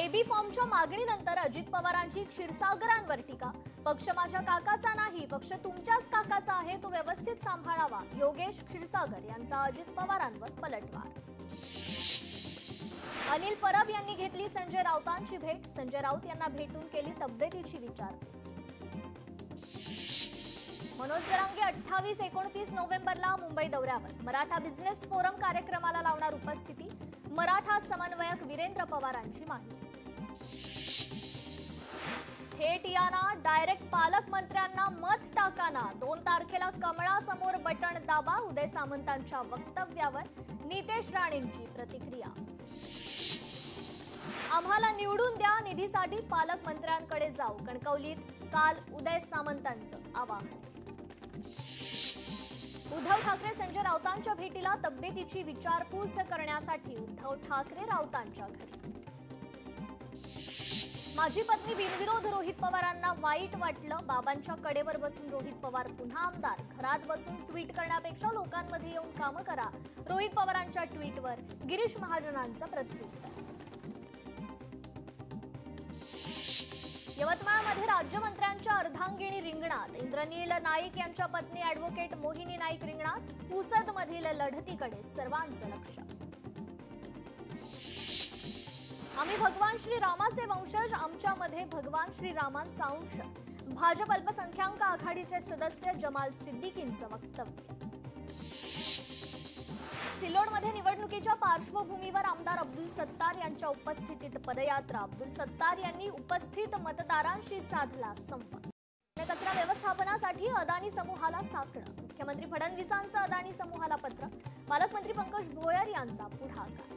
Baby फॉर्मच्या मागणीनंतर अजित पवारांची क्षीरसागरांवर टीका। पक्ष माझ्या काकाचा नाही, पक्ष तुमच्याच काकाचा आहे, तो व्यवस्थित सांभाळावा। योगेश क्षीरसागर यांचा अजित पवारांवर पलटवार। अनिल परब यांनी घेतली संजय राऊतांची भेट। संजय राऊत यांना भेटून केली तब्येतीची विचारपूस। मनोज जरांगे 28-29 नोव्हेंबरला मुंबई दौऱ्यावर। मराठा बिझनेस फोरम कार्यक्रमाला लावणार उपस्थिती। मराठा समन्वयक वीरेंद्र पवारांची माहिती। थेट याना, डायरेक्ट पालकमंत्र्यांना मत टाकाना। 2 तारखेला कमळासमोर बटण दाबा। उदय सामंतांच्या वक्तव्यावर नितेश राणेंची प्रतिक्रिया। आम्हाला निवडून द्या, निधीसाठी पालकमंत्र्यांकडे जाऊ। कणकवलीत काल उदय सामंतांचं आवाहन। उद्धव ठाकरे संजय राऊतांच्या भेटीला तब्येतीची विचारपूस करण्यासाठी उद्धव ठाकरे राऊतांच्या घरी। माझी पत्नी बिनविरोध रोहित पवारांना वाईट वाटलं। बाबांच्या कडेवर बसून रोहित पवार पुन्हा आमदार। घरात बसून ट्विट करण्यापेक्षा लोकांमध्ये येऊन कामं करा। रोहित पवारांच्या ट्विटवर गिरीश महाजनांचं प्रत्युत्तर। यवतमाळमध्ये राज्यमंत्र्यांच्या अर्धांगिनी रिंगणात। इंद्रनील नाईक यांच्या पत्नी ॲडव्होकेट मोहिनी नाईक रिंगणात। पुसदमधील लढतीकडे सर्वांचं लक्ष। आम्ही भगवान श्रीरामाचे वंशज, आमच्यामध्ये भगवान श्रीरामांचा अंश। भाजप अल्पसंख्याक आघाडीचे सदस्य जमाल सिद्दीकींचं वक्तव्य। सिल्लोडमध्ये निवडणुकीच्या पार्श्वभूमीवर आमदार अब्दुल सत्तार यांच्या उपस्थितीत पदयात्रा। अब्दुल सत्तार यांनी उपस्थित मतदारांशी साधला संवाद। कचरा व्यवस्थापनासाठी अदानी समूहाला साकडं। मुख्यमंत्री फडणवीसांचं अदानी समूहाला पत्र। पालकमंत्री पंकज भोयर यांचा पुढाकार।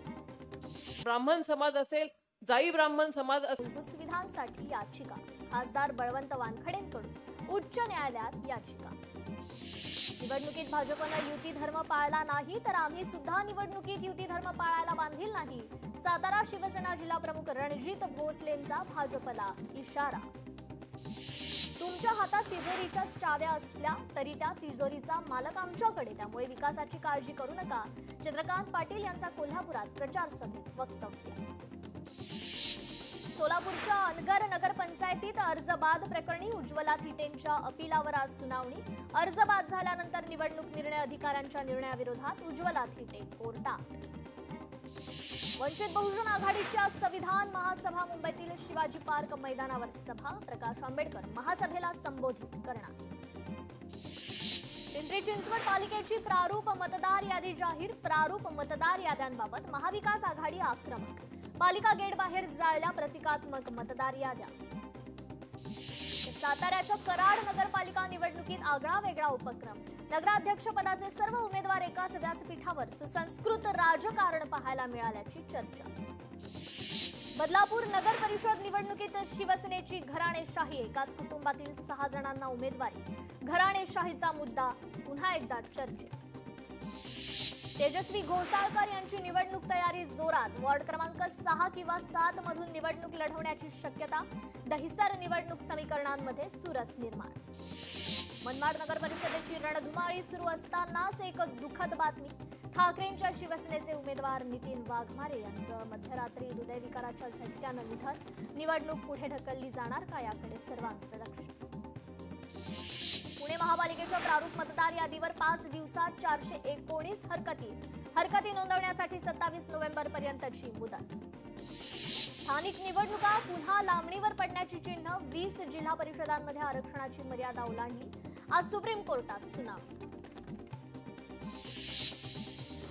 ब्राह्मण समाज असेल, जाई ब्राह्मण समाज मूलभूत सुविधांसाठी याचिका। खासदार बळवंत वानखडेंकडून उच्च न्यायालयात याचिका। निवडणुकीत भाजपनं युती धर्म पाळला नाही तर आम्ही सुद्धा निवडणुकीत युती धर्म पाळायला बांधील नाही। सातारा शिवसेना जिल्हा प्रमुख रणजित भोसलेंचा भाजपला इशारा। तुमच्या हातात तिजोरीच्या चाव्या असल्या तरी त्या तिजोरीचा मालक आमच्याकडे, त्यामुळे विकासाची काळजी करू नका। चंद्रकांत पाटील यांचा कोल्हापुरात प्रचार सभेत वक्तव्य। सोलापूरच्या अनगर नगरपंचायतीत अर्ज बाद प्रकरणी उज्ज्वला थिटेंच्या अपिलावर आज सुनावणी। अर्ज बाद झाल्यानंतर निवडणूक निर्णय अधिकाऱ्यांच्या निर्णयाविरोधात उज्ज्वला थिटे कोर्टात। वंचित बहुजन आघाडीची आज संविधान महासभा। मुंबईतील शिवाजी पार्क मैदानावर सभा। प्रकाश आंबेडकर महासभेला संबोधित करणार। पिंपरी चिंचवड पालिकेची प्रारूप मतदार यादी जाहीर। प्रारूप मतदार याद्यांबाबत महाविकास आघाडी आक्रमक। पालिका गेट बाहेर जाळल्या प्रतिकात्मक मतदार याद्या। साताऱ्याच्या कराड नगरपालिका निवडणुकीत आगळा वेगळा उपक्रम। नगराध्यक्षपदाचे सर्व उमेदवार एकाच व्यासपीठावर। सुसंस्कृत राजकारण पाहायला मिळाल्याची चर्चा। बदलापूर नगर परिषद निवडणुकीत शिवसेनेची घराणेशाही। एकाच कुटुंबातील 6 जणांना उमेदवारी। घराणेशाहीचा मुद्दा पुन्हा एकदा चर्चेत। तेजस्वी घोसाळकर यांची निवडणूक तयारी जोरात। वॉर्ड क्रमांक 6 किंवा 7 मधून निवडणूक लढवण्याची शक्यता। दहिसर निवडणूक समीकरणांमध्ये चुरस निर्माण। मनमाड नगर परिषदेची रणधुमाळी सुरू असतानाच एक दुःखद बातमी। ठाकरेंच्या शिवसेनेचे उमेदवार नितीन वाघमारे यांचं मध्यरात्री हृदयविकाराच्या झटक्यानं निधन। निवडणूक पुढे ढकलली जाणार का, याकडे सर्वांचं लक्ष। पुणे महापालिकेच्या प्रारूप मतदार यादीवर 5 दिवसात 419 हरकती नोंदवण्यासाठी 27 नोव्हेंबरपर्यंतची मुदत। स्थानिक निवडणुका पुन्हा लांबणीवर पडण्याची चिन्ह। 20 जिल्हा परिषदांमध्ये आरक्षणाची मर्यादा ओलांडली। आज सुप्रीम कोर्टात सुनावणी।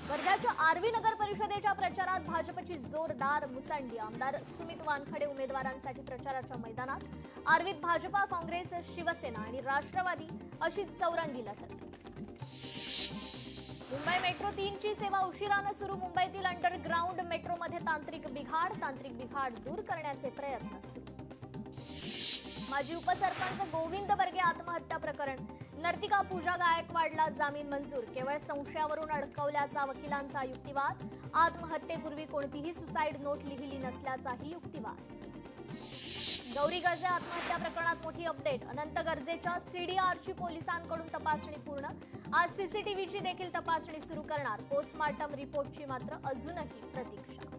वर्ध्याच्या आर्वी नगर परिषदेच्या प्रचारात भाजपची जोरदार मुसंडी। आमदार सुमित वानखडे उमेदवारांसाठी प्रचाराच्या मैदानात। आर्वीत भाजपा, काँग्रेस, शिवसेना आणि राष्ट्रवादी अशी चौरंगी लढत। मुंबई मेट्रो 3ची सेवा उशिरानं सुरू। मुंबईतील अंडरग्राऊंड मेट्रोमध्ये तांत्रिक बिघाड दूर करण्याचे प्रयत्न सुरू। माजी उपसरपंच गोविंद बर्गे आत्महत्या प्रकरण। नर्तिका पूजा गायकवाडला जामीन मंजूर। केवळ संशयावरून अडकवल्याचा वकिलांचा युक्तिवाद। आत्महत्येपूर्वी कोणतीही सुसाईड नोट लिहिली नसल्याचाही युक्तिवाद। गौरी गर्जे आत्महत्या प्रकरणात मोठी अपडेट। अनंत गर्जेच्या सीडीआरची पोलिसांकडून तपासणी पूर्ण। आज सीसीटीव्हीची देखील तपासणी सुरू करणार। पोस्टमार्टम रिपोर्टची मात्र अजूनही प्रतीक्षा।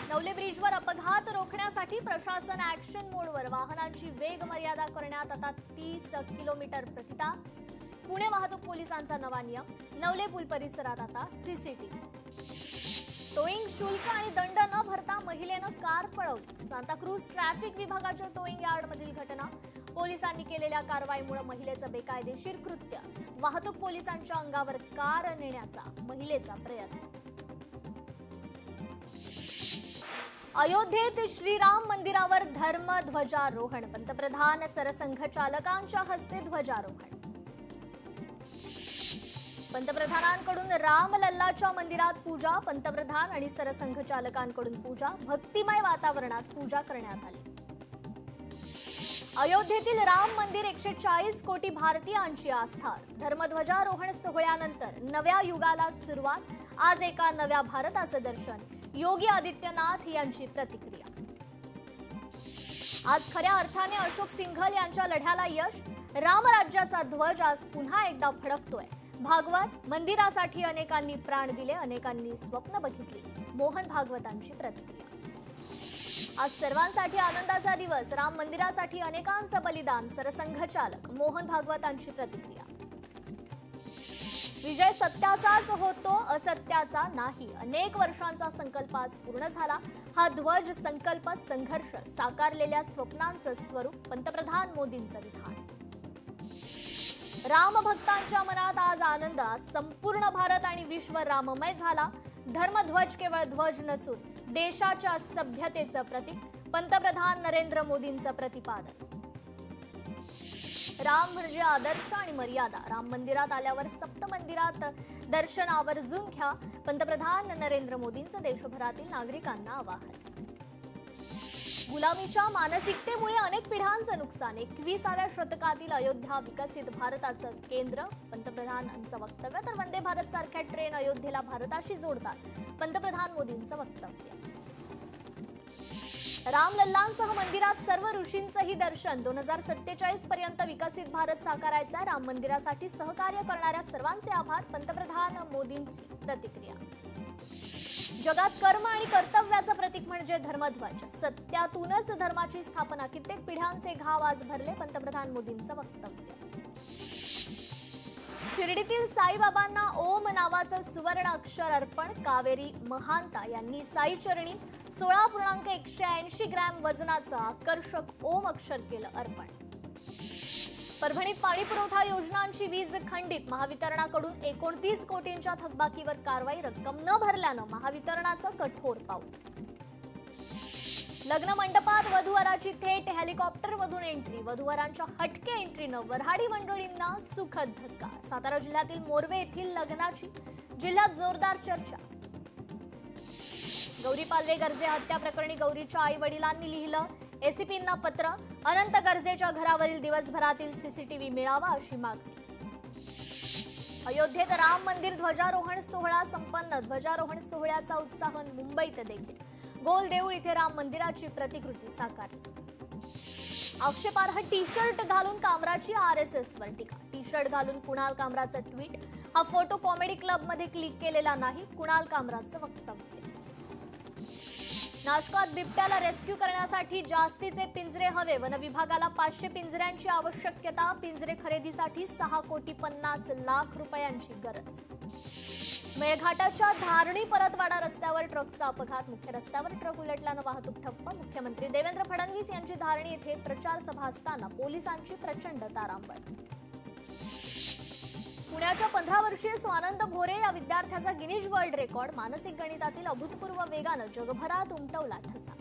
नवले ब्रिजवर अपघात रोखण्यासाठी प्रशासन ऍक्शन मोडवर. वाहनांची वेग मर्यादा करण्यात आता 30 किलोमीटर प्रति तास. पुणे वाहतूक पोलिसांचा नवा नियम. नवले पूल परिसरात आता सीसीटीव्ही. टोईंग शुल्क आणि दंड न भरता महिलेनं कार पळवली. सांताक्रूज ट्रॅफिक विभागाच्या टोईंग यार्डमधील घटना. पोलिसांनी केलेल्या कारवाईमुळे महिलेचं बेकायदेशीर कृत्य. वाहतूक पोलिसांच्या अंगावर कार नेण्याचा महिलेचा प्रयत्न. अयोध्येत श्रीराम मंदिरावर धर्मध्वजारोहण. पंतप्रधान सरसंघचालकांच्या हस्ते ध्वजारोहण. पंतप्रधानांकडून रामलल्लाच्या मंदिरात पूजा. पंतप्रधान आणि सरसंघचालकांकडून पूजा. भक्तिमय वातावरणात पूजा करण्यात आली. अयोध्येतील राम मंदिर 140 कोटी भारतीयांची आस्था. धर्मध्वजारोहण सोहळ्यानंतर नव्या युगाला सुरुवात. आज एका नव्या भारताचं दर्शन. योगी आदित्यनाथ यांची प्रतिक्रिया. आज खऱ्या अर्थाने अशोक सिंघल यांच्या लढ्याला यश. रामराज्याचा ध्वज आज पुन्हा एकदा फडकतोय. भागवत मंदिरासाठी अनेकांनी प्राण दिले, अनेकांनी स्वप्न बघितली. मोहन भागवतांची प्रतिक्रिया. आज सर्वांसाठी आनंदाचा दिवस. राम मंदिरासाठी अनेकांचं बलिदान. सरसंघचालक मोहन भागवतांची प्रतिक्रिया. विजय सत्याचाच होतो, असत्याचा नाही. अनेक वर्षांचा संकल्प आज पूर्ण झाला. हा ध्वज संकल्प संघर्ष साकारलेल्या स्वप्नांचं स्वरूप. पंतप्रधान मोदींचं विधान. राम भक्तांच्या मनात आज आनंद. संपूर्ण भारत आणि विश्व राममय झाला. धर्मध्वज केवळ ध्वज नसून देशाच्या सभ्यतेचं प्रतीक. पंतप्रधान नरेंद्र मोदींचं प्रतिपादन. राम म्हणजे आदर्श आणि मर्यादा. राम मंदिरात आल्यावर सप्त मंदिरात दर्शन आवर्जून घ्या. पंतप्रधान नरेंद्र मोदींचं देशभरातील नागरिकांना आवाहन. गुलामीच्या मानसिकतेमुळे अनेक पिढ्यांचं नुकसान. 21व्या शतकातील अयोध्या विकसित भारताचं केंद्र. पंतप्रधानांचं वक्तव्य. तर वंदे भारत सारख्या ट्रेन अयोध्येला भारताशी जोडतात. पंतप्रधान मोदींचं वक्तव्य. रामलल्लांसह मंदिरात सर्व ऋषींचंही दर्शन. 2047 पर्यंत विकसित भारत साकारायचा. राम मंदिरासाठी सहकार्य करणाऱ्या सर्वांचे आभार. पंतप्रधान मोदींची प्रतिक्रिया. जगात कर्म आणि कर्तव्याचं प्रतीक म्हणजे धर्मध्वज. सत्यातूनच धर्माची स्थापना. कित्येक पिढ्यांचे घाव आज भरले. पंतप्रधान मोदींचं वक्तव्य. शिर्डीतील साईबाबांना ओम नावाचं सुवर्ण अक्षर अर्पण. कावेरी महांता यांनी साईचरणी 16.180 ग्रॅम वजनाचं आकर्षक ओम अक्षर केलं अर्पण. परभणीत पाणी पुरवठा योजनांची वीज खंडित. महावितरणाकडून 29 कोटींच्या थकबाकीवर कारवाई. रक्कम न भरल्यानं महावितरणाचं कठोर पाऊल. लग्न मंडपात वधूवराची थेट हेलिकॉप्टरमधून एंट्री. वधूवरांच्या हटके एंट्रीनं वऱ्हाडी मंडळींना सुखद धक्का. सातारा जिल्ह्यातील मोरवे येथील लग्नाची जिल्ह्यात जोरदार चर्चा. गौरी पालवे गर्जे हत्या प्रकरणी गौरीच्या आई वडिलांनी लिहिलं एसीपींना पत्र. अनंत गर्जेच्या घरावरील दिवसभरातील सीसीटीव्ही मिळावा अशी मागणी. अयोध्येत राम मंदिर ध्वजारोहण सोहळा संपन्न. ध्वजारोहण सोहळ्याचा उत्साह मुंबईत देखील. गोल देऊळ इथे राम मंदिराची प्रतिकृती साकारली. आक्षेपार्ह टी शर्ट घालून कामराची आरएसएसवर टीका. टी शर्ट घालून कुणाल कामराचं ट्विट. हा फोटो कॉमेडी क्लब मध्ये क्लिक केलेला नाही. कुणाल कामराचं वक्तव्य. नाशकात बिबट्याला रेस्क्यू करण्यासाठी जास्तीचे पिंजरे हवे. वन विभागाला 500 पिंजऱ्यांची आवश्यकता. पिंजरे खरेदीसाठी 6,50 लाख रुपयांची गरज. मेळघाटाच्या धारणी परतवाडा रस्त्यावर ट्रकचा अपघात. मुख्य रस्त्यावर ट्रक उलटल्यानं वाहतूक ठप्प. मुख्यमंत्री देवेंद्र फडणवीस यांची धारणी येथे प्रचार सभा असताना पोलिसांची प्रचंड तारांबळ. पुण्याच्या 15 वर्षीय स्वानंद भोरे या विद्यार्थ्याचा गिनीज वर्ल्ड रेकॉर्ड. मानसिक गणितातील अभूतपूर्व वेगानं जगभरात उमटवला ठसा.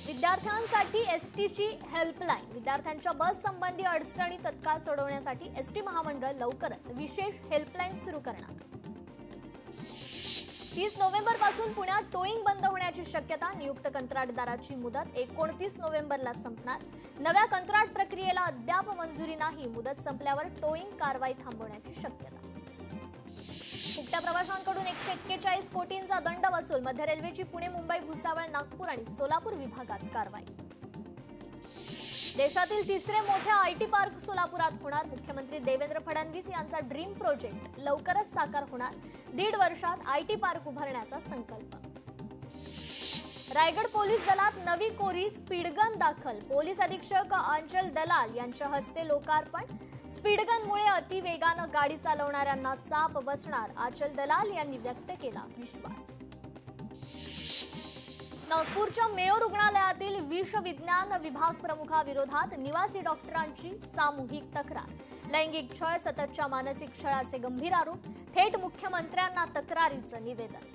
विद्यार्थ्यांसाठी एसटीची हेल्पलाईन. विद्यार्थ्यांच्या बस संबंधी अडचणी तत्काळ सोडवण्यासाठी एसटी महामंडळ लवकरच विशेष हेल्पलाईन सुरू करणार. 30 नोव्हेंबर पासून पुण्यात टोईंग बंद होण्याची शक्यता. नियुक्त कंत्राटदाराची मुदत 29 नोव्हेंबरला संपणार. नव्या कंत्राट प्रक्रियेला अद्याप मंजुरी नाही. मुदत संपल्यावर टोईंग कारवाई थांबवण्याची शक्यता. फुकट्या प्रवाशांकडून 141 कोटींचा दंड वसूल. मध्य रेल्वेची पुणे, मुंबई, भुसावळ, नागपूर आणि सोलापूर विभागात कारवाई. देशातील तिसरे मोठे आयटी पार्क सोलापुरात होणार. मुख्यमंत्री देवेंद्र फडणवीस यांचा ड्रीम प्रोजेक्ट लवकरच साकार होणार. 1.5 वर्षात आयटी पार्क उभारण्याचा संकल्प. रायगड पोलीस दलात नवी कोरी स्पीडगन दाखल. पोलीस अधीक्षक अंचल दलाल यांच्या हस्ते लोकार्पण. स्पीडगनमुळे अतिवेगानं गाडी चालवणाऱ्यांना चाप बसणार, अंचल दलाल यांनी व्यक्त केला विश्वास. नागपूरच्या मेयो रुग्णालयातील विषविज्ञान विभाग प्रमुखाविरोधात निवासी डॉक्टरांची सामूहिक तक्रार. लैंगिक छळ, सततच्या मानसिक छळाचे गंभीर आरोप. थेट मुख्यमंत्र्यांना तक्रारीचं निवेदन.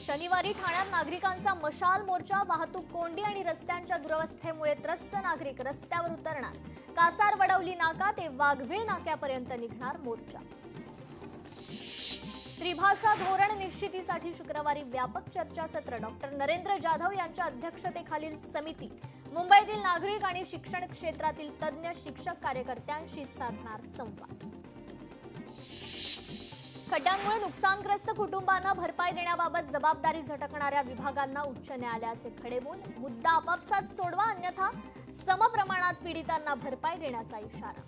शनिवारी ठाण्यात नागरिकांचा मशाल मोर्चा. वाहतूक कोंडी आणि रस्त्यांच्या दुरवस्थेमुळे त्रस्त नागरिक रस्त्यावर उतरणार. कासार वडवली नाका ते वाघबीळ नाक्यापर्यंत निघणार मोर्चा. त्रिभाषा धोरण निश्चितीसाठी शुक्रवारी व्यापक चर्चासत्र. डॉक्टर नरेंद्र जाधव यांच्या अध्यक्षतेखालील समिती मुंबईतील नागरिक आणि शिक्षण क्षेत्रातील तज्ज्ञ शिक्षक कार्यकर्त्यांशी साधणार संवाद. खड्ड्यांमुळे नुकसानग्रस्त कुटुंबांना भरपाई देण्याबाबत जबाबदारी झटकणाऱ्या विभागांना उच्च न्यायालयाचे खडेबोल. मुद्दा आपापसात सोडवा, अन्यथा समप्रमाणात पीडितांना भरपाई देण्याचा इशारा.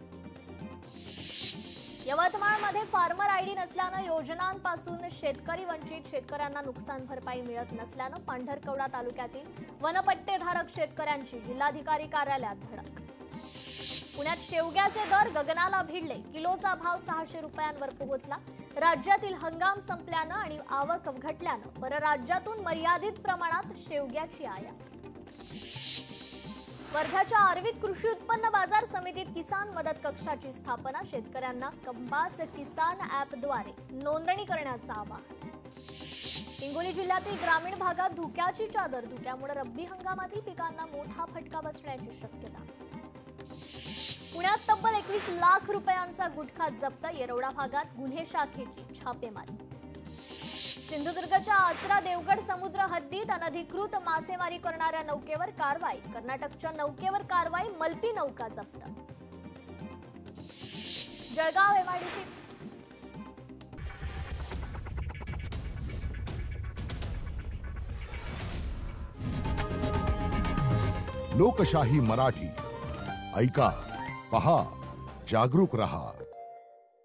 यवतमाळमध्ये फार्मर आयडी नसल्यानं योजनांपासून शेतकरी वंचित. शेतकऱ्यांना नुकसान भरपाई मिळत नसल्यानं पांढरकवडा तालुक्यातील वनपट्टेधारक शेतकऱ्यांची जिल्हाधिकारी कार्यालयात धडक. पुण्यात शेवग्याचे दर गगनाला भिडले. किलोचा भाव 600 रुपयांवर पोहोचला. राज्यातील हंगाम संपल्यानं आणि आवक घटल्यानं परराज्यातून मर्यादित प्रमाणात शेवग्याची आयात. वर्ध्याच्या आर्वीत कृषी उत्पन्न बाजार समितीत किसान मदत कक्षाची स्थापना. शेतकऱ्यांना कंपास किसान ॲपद्वारे नोंदणी करण्याचं आवाहन. हिंगोली जिल्ह्यातील ग्रामीण भागात धुक्याची चादर. धुक्यामुळे रब्बी हंगामातील पिकांना मोठा फटका बसण्याची शक्यता. पुण्यात तब्बल 21 लाख रुपयांचा गुटखा जप्त. येरवडा भागात गुन्हे शाखेची छापेमारी. सिंधुदुर्गच्या आचरा देवगड समुद्र हद्दीत अनधिकृत मासेमारी करणाऱ्या नौकेवर कारवाई. कर्नाटकच्या नौकेवर कारवाई. मल्पी नौका जप्त. जळगाव एमआयडीसी लोकशाही मराठी ऐका, पहा, जागरूक रहा.